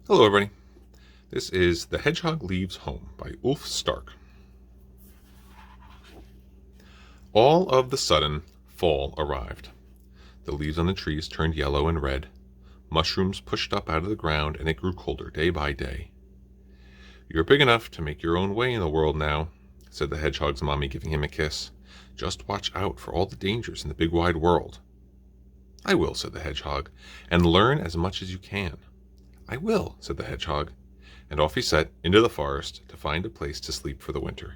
Hello, everybody. This is The Hedgehog Leaves Home by Ulf Stark. All of the sudden, fall arrived. The leaves on the trees turned yellow and red. Mushrooms pushed up out of the ground, and it grew colder day by day. "You're big enough to make your own way in the world now," said the hedgehog's mommy, giving him a kiss. "Just watch out for all the dangers in the big wide world." "I will," said the hedgehog, "and learn as much as you can." "I will," said the hedgehog, and off he set into the forest to find a place to sleep for the winter.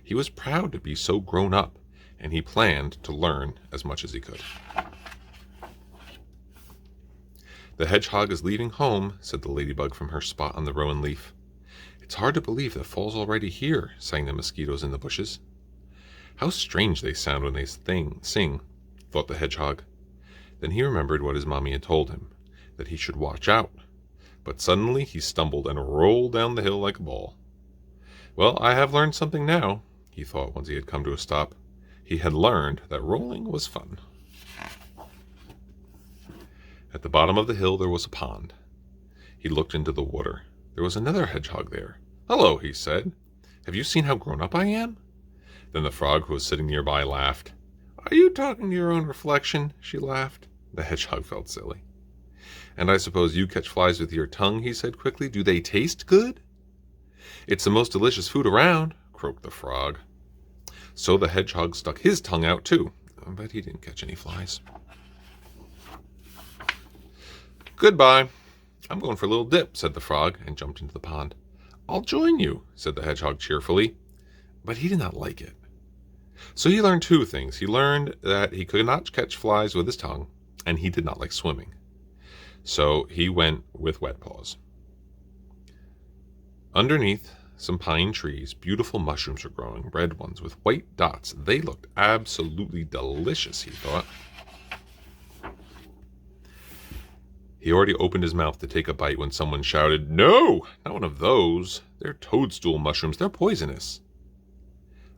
He was proud to be so grown up, and he planned to learn as much as he could. "The hedgehog is leaving home," said the ladybug from her spot on the rowan leaf. "It's hard to believe that fall's already here," sang the mosquitoes in the bushes. "How strange they sound when they sing," thought the hedgehog. Then he remembered what his mommy had told him, that he should watch out. But suddenly he stumbled and rolled down the hill like a ball. "Well, I have learned something now," he thought once he had come to a stop. He had learned that rolling was fun. At the bottom of the hill there was a pond. He looked into the water. There was another hedgehog there. "Hello," he said. "Have you seen how grown up I am?" Then the frog, who was sitting nearby, laughed. "Are you talking to your own reflection?" she laughed. The hedgehog felt silly. "And I suppose you catch flies with your tongue," he said quickly. "Do they taste good?" "It's the most delicious food around," croaked the frog. So the hedgehog stuck his tongue out too, but he didn't catch any flies. "Goodbye. I'm going for a little dip," said the frog, and jumped into the pond. "I'll join you," said the hedgehog cheerfully, but he did not like it. So he learned two things. He learned that he could not catch flies with his tongue, and he did not like swimming. So he went with wet paws. Underneath some pine trees, beautiful mushrooms were growing, red ones with white dots. They looked absolutely delicious, he thought. He already opened his mouth to take a bite when someone shouted, "No, not one of those. They're toadstool mushrooms. They're poisonous."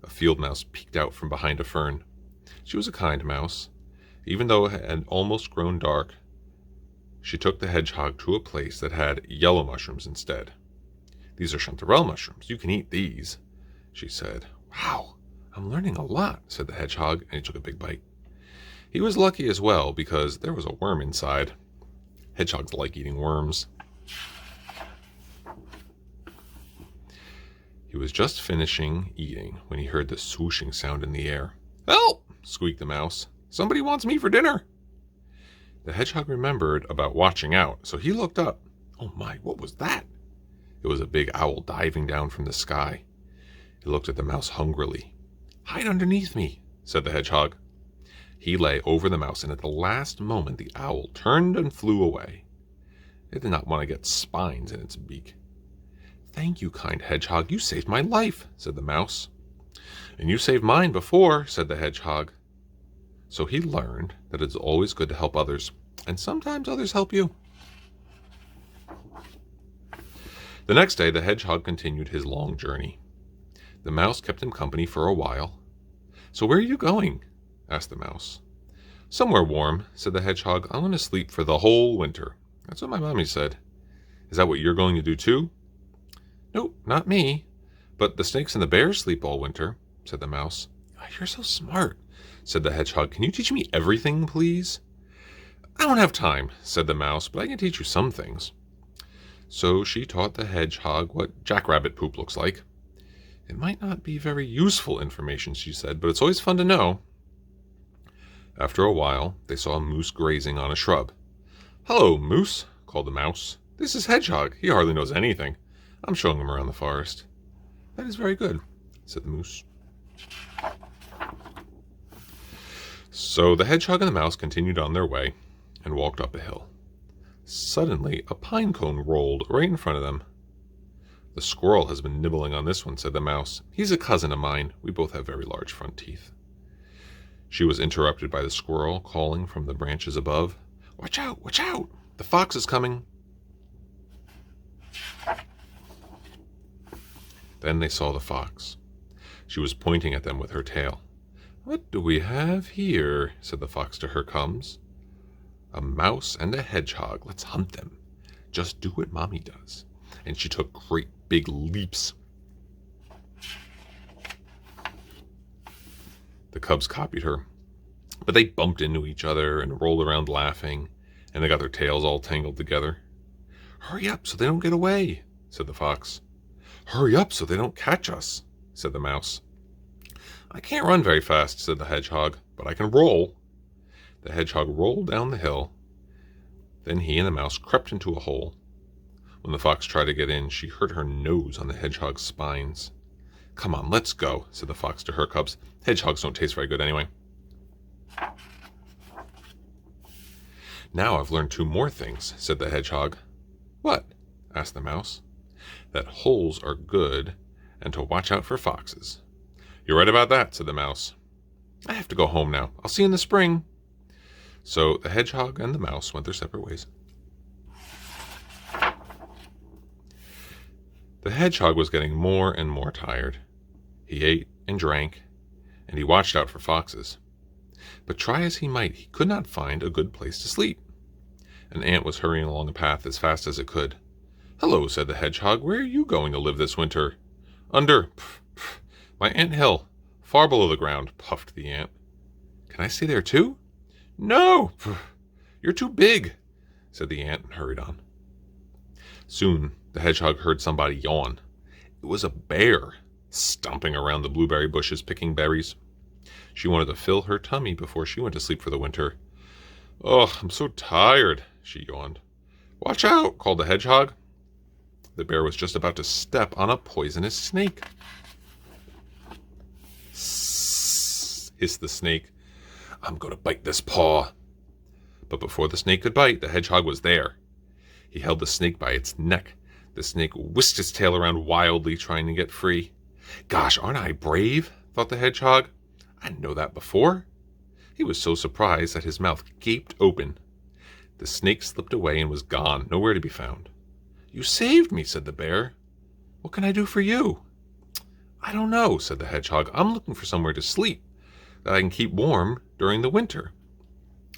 A field mouse peeked out from behind a fern. She was a kind mouse. Even though it had almost grown dark, she took the hedgehog to a place that had yellow mushrooms instead. "These are chanterelle mushrooms. You can eat these," she said. "Wow, I'm learning a lot," said the hedgehog, and he took a big bite. He was lucky as well, because there was a worm inside. Hedgehogs like eating worms. He was just finishing eating when he heard the swooshing sound in the air. "Help!" squeaked the mouse. "Somebody wants me for dinner." The hedgehog remembered about watching out, so he looked up. Oh my, what was that? It was a big owl diving down from the sky. He looked at the mouse hungrily. "Hide underneath me," said the hedgehog. He lay over the mouse, and at the last moment the owl turned and flew away. It did not want to get spines in its beak. "Thank you, kind hedgehog. You saved my life," said the mouse. "And you saved mine before," said the hedgehog. So he learned that it's always good to help others, and sometimes others help you. The next day, the hedgehog continued his long journey. The mouse kept him company for a while. "So where are you going?" asked the mouse. "Somewhere warm," said the hedgehog. "I'm going to sleep for the whole winter. That's what my mommy said." "Is that what you're going to do too?" "Nope, not me. But the snakes and the bears sleep all winter," said the mouse. "You're so smart," said the hedgehog. "Can you teach me everything, please?" "I don't have time," said the mouse, "but I can teach you some things." So she taught the hedgehog what jackrabbit poop looks like. "It might not be very useful information," she said, "but it's always fun to know." After a while, they saw a moose grazing on a shrub. "Hello, Moose," called the mouse. "This is Hedgehog. He hardly knows anything. I'm showing him around the forest." "That is very good," said the moose. So the hedgehog and the mouse continued on their way and walked up a hill. Suddenly, a pine cone rolled right in front of them. "The squirrel has been nibbling on this one," said the mouse. "He's a cousin of mine. We both have very large front teeth." She was interrupted by the squirrel calling from the branches above. "Watch out! Watch out! The fox is coming!" Then they saw the fox. She was pointing at them with her tail. "What do we have here?" said the fox to her cubs. "A mouse and a hedgehog. Let's hunt them." Just do what Mommy does. And she took great big leaps. The cubs copied her, but they bumped into each other and rolled around laughing, and they got their tails all tangled together. Hurry up so they don't get away, said the fox. Hurry up so they don't catch us, said the mouse. I can't run very fast, said the hedgehog, but I can roll. The hedgehog rolled down the hill. Then he and the mouse crept into a hole. When the fox tried to get in, she hurt her nose on the hedgehog's spines. Come on, let's go, said the fox to her cubs. Hedgehogs don't taste very good anyway. Now I've learned 2 more things, said the hedgehog. What? Asked the mouse. That holes are good and to watch out for foxes. You're right about that, said the mouse. I have to go home now. I'll see you in the spring. So the hedgehog and the mouse went their separate ways. The hedgehog was getting more and more tired. He ate and drank, and he watched out for foxes. But try as he might, he could not find a good place to sleep. An ant was hurrying along the path as fast as it could. Hello, said the hedgehog. Where are you going to live this winter? Under my ant hill, far below the ground, puffed the ant. Can I stay there too? No, you're too big, said the ant and hurried on. Soon the hedgehog heard somebody yawn. It was a bear, stomping around the blueberry bushes picking berries. She wanted to fill her tummy before she went to sleep for the winter. Oh, I'm so tired, she yawned. Watch out, called the hedgehog. The bear was just about to step on a poisonous snake. Sss, hissed the snake. I'm going to bite this paw. But before the snake could bite, the hedgehog was there. He held the snake by its neck. The snake whisked its tail around wildly, trying to get free. Gosh, aren't I brave? Thought the hedgehog. I didn't know that before. He was so surprised that his mouth gaped open. The snake slipped away and was gone, nowhere to be found. You saved me, said the bear. What can I do for you? I don't know, said the hedgehog. I'm looking for somewhere to sleep that I can keep warm during the winter.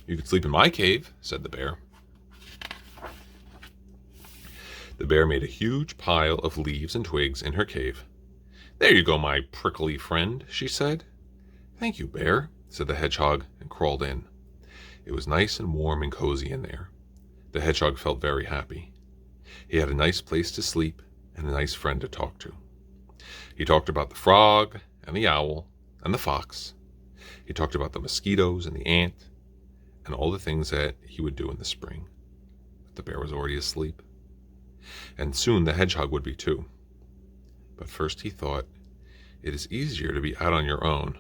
You could sleep in my cave, said the bear. The bear made a huge pile of leaves and twigs in her cave. There you go, my prickly friend, she said. Thank you, bear, said the hedgehog, and crawled in. It was nice and warm and cozy in there. The hedgehog felt very happy. He had a nice place to sleep and a nice friend to talk to. He talked about the frog and the owl and the fox. He talked about the mosquitoes and the ant and all the things that he would do in the spring. But the bear was already asleep. And soon the hedgehog would be too. But first he thought, it is easier to be out on your own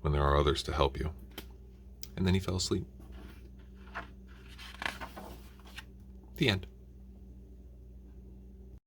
when there are others to help you. And then he fell asleep. The end.